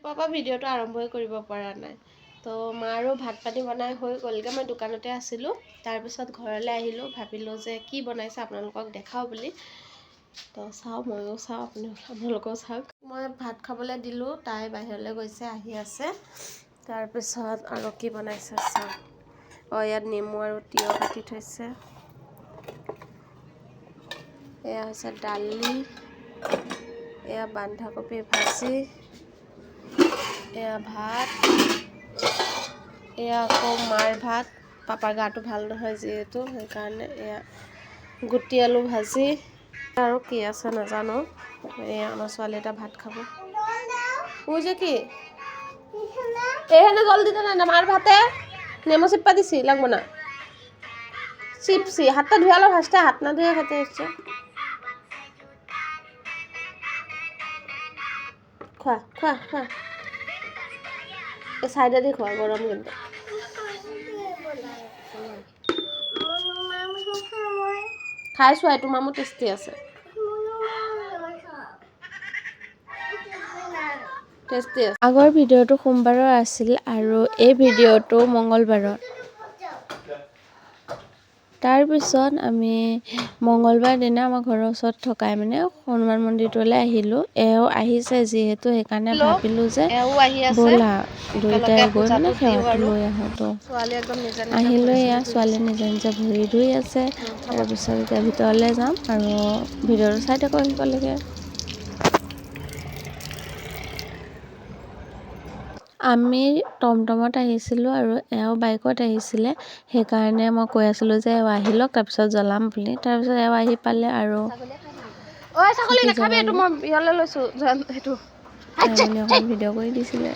papa ভিডিঅ'টো আৰম্ভই কৰিব পৰা নাই তো মাৰো ভাত পানী বনাই হৈ গ'লগৈ মই দোকানতে আছিলোঁ তাৰপিছত ঘৰলৈ আহিলোঁ ভাবিলোঁ যে কি বনাইছে আপোনালোকক দেখাওঁ বুলি তো চাওঁ ময়ো চাওঁ আপোনালোকেও চাওক মই ভাত খাবলৈ দিলোঁ তাই বাহিৰলৈ গৈছে আহি আছে তাৰপিছত আৰু কি বনাইছে চাওঁ ইয়াত নেমু আৰু তিয়ঁহ কাটি থৈছে এয়া হৈছে দালি এয়া বন্ধাকবি ভাজি এয়া ভাত এয়া আকৌ মাৰ ভাত পাপাৰ গাটো ভাল নহয় যিহেতু সেইকাৰণে এয়া গুটি আলু ভাজি আৰু কি আছে নাজানো এয়া আমাৰ ছোৱালী এটা ভাত খাব বুঝে কি এখানে জল দিতে না মার ভাতে নেমু চিপ্পা দিছি লাগবো না চিপসি হাতটা ধুয়ালো ফার্স্টে হাত না ধুয়ে খেতে হচ্ছে খোৱা খোৱা খোৱা এই সাইডে খোৱা গৰম কিন্তু খাইছো এইটো মামু টেষ্টি আছে আগৰ ভিডিঅ'টো সোমবাৰৰ আছিল আৰু এই ভিডিঅ'টো মঙ্গলবাৰৰ তাৰপিছত আমি মঙ্গলবাৰ দিনা আমাৰ ঘৰৰ ওচৰত থকাই মানে হনুমান মন্দিৰটোলৈ আহিলোঁ এও আহিছে যিহেতু সেইকাৰণে ভাবিলোঁ যে ব'লা দুয়োটাই গৈ মানে সেৱাটো লৈ আহোঁ তো আহিলোঁ এয়া ছোৱালী নিজে নিজে ভৰি ধুই আছে তাৰপিছত এতিয়া ভিতৰলৈ যাম আৰু ভিডিঅ'টো চাই থাকোঁ শেষলৈকে আমি টমটমত আহিছিলোঁ আৰু এওঁ বাইকত আহিছিলে সেইকাৰণে মই কৈ আছিলোঁ যে এওঁ আহি লওক তাৰপিছত জ্বলাম বুলি তাৰপিছত এওঁ আহি পালে আৰু ছাগলী নাখাবি এইটো মই ইয়ালৈ লৈছোঁ সেইটো এখন ভিডিঅ' কৰি দিছিলে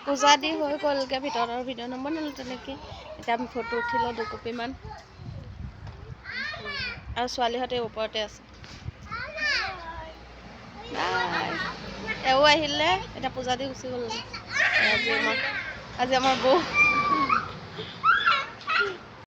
পূজা দি হৈ গ'লগৈ ভিতৰত আৰু ভিডিঅ' নবনালোঁ তেনেকৈ এতিয়া আমি ফটো উঠিলোঁ দুকপিমান আৰু ছোৱালীহঁতে ওপৰতে আছে এও আহিলে এতিয়া পূজা দি গুচি গ'ল আজি আমাৰ বৌ